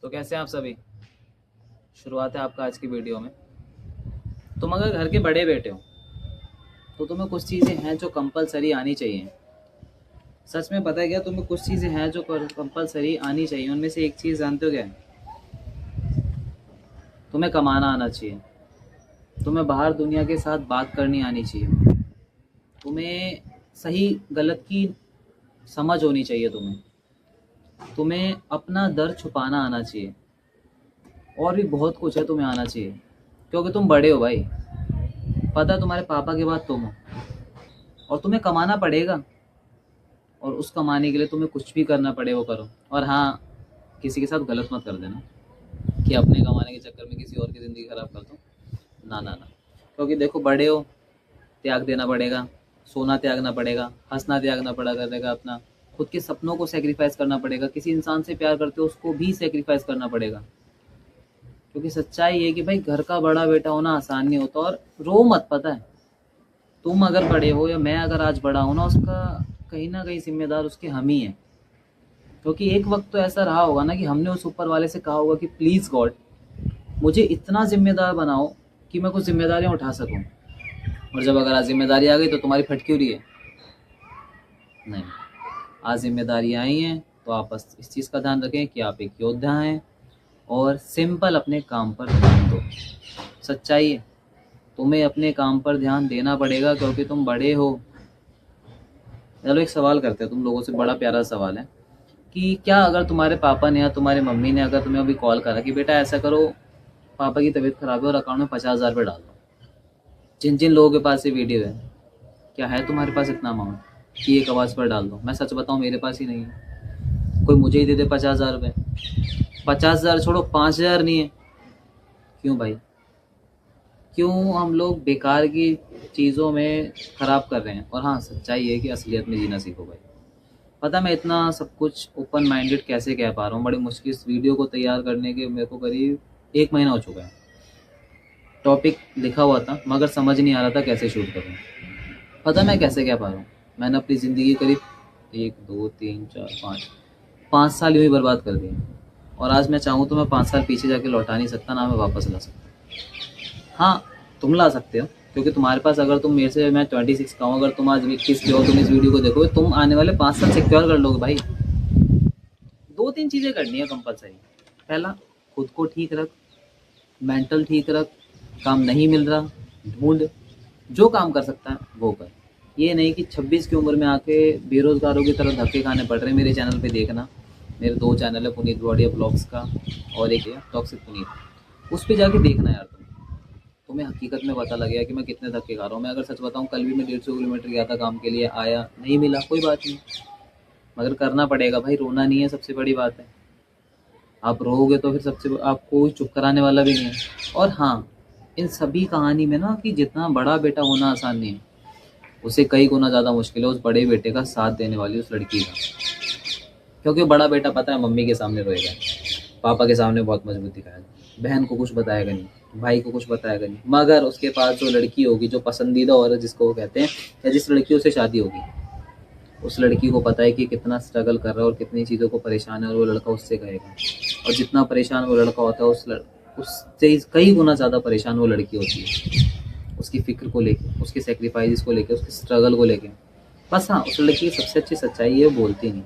तो कैसे हैं आप सभी। शुरुआत है आपका आज की वीडियो में। तुम अगर घर के बड़े बेटे हो तो तुम्हें कुछ चीज़ें हैं जो कंपलसरी आनी चाहिए। सच में पता है क्या, तुम्हें कुछ चीज़ें हैं जो कंपलसरी आनी चाहिए। उनमें से एक चीज़ जानते हो क्या है? तुम्हें कमाना आना चाहिए। तुम्हें बाहर दुनिया के साथ बात करनी आनी चाहिए। तुम्हें सही गलत की समझ होनी चाहिए। तुम्हें अपना दर्द छुपाना आना चाहिए। और भी बहुत कुछ है तुम्हें आना चाहिए, क्योंकि तुम बड़े हो भाई। पता है, तुम्हारे पापा के बाद तुम हो और तुम्हें कमाना पड़ेगा। और उस कमाने के लिए तुम्हें कुछ भी करना पड़े वो करो। और हाँ, किसी के साथ गलत मत कर देना कि अपने कमाने के चक्कर में किसी और की ज़िंदगी खराब कर दो। ना ना ना, क्योंकि देखो बड़े हो, त्याग देना पड़ेगा। सोना त्यागना पड़ेगा, हंसना त्यागना पड़ा करेगा अपना। खुद के सपनों को सेक्रीफाइस करना पड़ेगा। किसी इंसान से प्यार करते हो उसको भी सेक्रीफाइस करना पड़ेगा। क्योंकि सच्चाई ये है कि भाई घर का बड़ा बेटा होना आसान नहीं होता। और रो मत, पता है तुम अगर बड़े हो या मैं अगर आज बड़ा हूं ना, उसका कहीं ना कहीं जिम्मेदार उसके हम ही हैं। क्योंकि एक वक्त तो ऐसा रहा होगा ना कि हमने उस ऊपर वाले से कहा होगा कि प्लीज़ गॉड, मुझे इतना जिम्मेदार बनाओ कि मैं कुछ जिम्मेदारियां उठा सकूं। और जब अगर आज जिम्मेदारी आ गई तो तुम्हारी फट क्यों रही है? नहीं, आज जिम्मेदारी आई हैं तो आप बस इस चीज़ का ध्यान रखें कि आप एक योद्धा हैं और सिंपल अपने काम पर ध्यान दो। सच्चाई है, तुम्हें अपने काम पर ध्यान देना पड़ेगा क्योंकि तुम बड़े हो। चलो एक सवाल करते हैं तुम लोगों से, बड़ा प्यारा सवाल है कि क्या अगर तुम्हारे पापा ने या तुम्हारे मम्मी ने अगर तुम्हें अभी कॉल करा कि बेटा ऐसा करो, पापा की तबीयत खराब है और अकाउंट में 50,000 रुपये डाल दो। जिन जिन लोगों के पास ये वीडियो है, क्या है तुम्हारे पास इतना अमाउंट कि एक आवाज़ पर डाल दो? मैं सच बताऊं, मेरे पास ही नहीं है। कोई मुझे ही दे दे 50,000 रुपये। 50,000 छोड़ो, 5,000 नहीं है। क्यों भाई, क्यों हम लोग बेकार की चीज़ों में ख़राब कर रहे हैं? और हाँ, सच्चाई है कि असलियत में जीना सीखो भाई। पता मैं इतना सब कुछ ओपन माइंडेड कैसे कह पा रहा हूँ? बड़ी मुश्किल इस वीडियो को तैयार करने के मेरे को करीब 1 महीना हो चुका है। टॉपिक लिखा हुआ था मगर समझ नहीं आ रहा था कैसे शूट करूँ। पता मैं कैसे कह पा रहा हूँ? मैंने अपनी ज़िंदगी करीब 1 2 3 4 5 साल यूँ ही बर्बाद कर दिए। और आज मैं चाहूँ तो मैं 5 साल पीछे जाके लौटा नहीं सकता, ना मैं वापस ला सकता। हाँ, तुम ला सकते हो, क्योंकि तुम्हारे पास, अगर तुम मेरे से, मैं 26 का हूँ, अगर तुम आज 21 के हो, तुम इस वीडियो को देखोगे, तुम आने वाले 5 साल सिक्योर कर लोगे भाई। 2-3 चीज़ें करनी है कंपलसरी। पहला, खुद को ठीक रख, मेंटल ठीक रख। काम नहीं मिल रहा, ढूंढ। जो काम कर सकता है वो कर। ये नहीं कि 26 की उम्र में आके बेरोजगारों की तरह धक्के खाने पड़ रहे हैं। मेरे चैनल पे देखना, मेरे 2 चैनल है, पुनीत वाडिया ब्लॉग्स का और एक है टॉक्सिक पुनीत। उस पे जाके देखना यार, तुम्हें हकीकत में पता लगेगा कि मैं कितने धक्के खा रहा हूँ। मैं अगर सच बताऊँ, कल भी मैं 150 किलोमीटर गया था काम के लिए, आया नहीं मिला, कोई बात नहीं, मगर करना पड़ेगा भाई। रोना नहीं है सबसे बड़ी बात है। आप रोओगे तो फिर सबसे आपको चुप कराने वाला भी नहीं है। और हाँ, इन सभी कहानी में ना, कि जितना बड़ा बेटा होना आसान नहीं है, उसे कई गुना ज़्यादा मुश्किल है उस बड़े बेटे का साथ देने वाली उस लड़की का। क्योंकि बड़ा बेटा, पता है, मम्मी के सामने रोएगा, पापा के सामने बहुत मजबूत दिखाएगा, बहन को कुछ बताएगा नहीं, भाई को कुछ बताएगा नहीं। मगर उसके पास जो लड़की होगी, जो पसंदीदा औरत जिसको वो कहते हैं, या जिस लड़कियों से शादी होगी, उस लड़की को पता है कि कितना स्ट्रगल कर रहा है और कितनी चीज़ों को परेशान है, और वो लड़का उससे कहेगा। और जितना परेशान वो लड़का होता है, उससे कई गुना ज़्यादा परेशान वो लड़की होती है, उसकी फ़िक्र को लेके, उसके सेक्रीफाइस को लेके, उसके स्ट्रगल को लेके। बस हाँ, उस लड़की की सबसे अच्छी सच्चाई है, वो बोलती नहीं।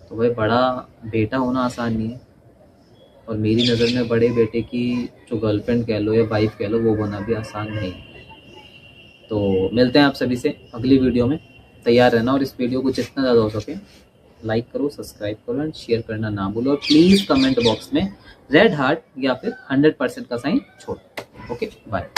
तो भाई, बड़ा बेटा होना आसान नहीं है। और मेरी नज़र में बड़े बेटे की जो गर्लफ्रेंड कह लो या वाइफ कह लो, वो होना भी आसान नहीं है। तो मिलते हैं आप सभी से अगली वीडियो में। तैयार रहना, और इस वीडियो को जितना ज़्यादा हो सके लाइक करो, सब्सक्राइब करो एंड शेयर करना ना भूलो। और प्लीज़ कमेंट बॉक्स में रेड हार्ट या फिर 100% का साइन छोड़ो। Okay, bye.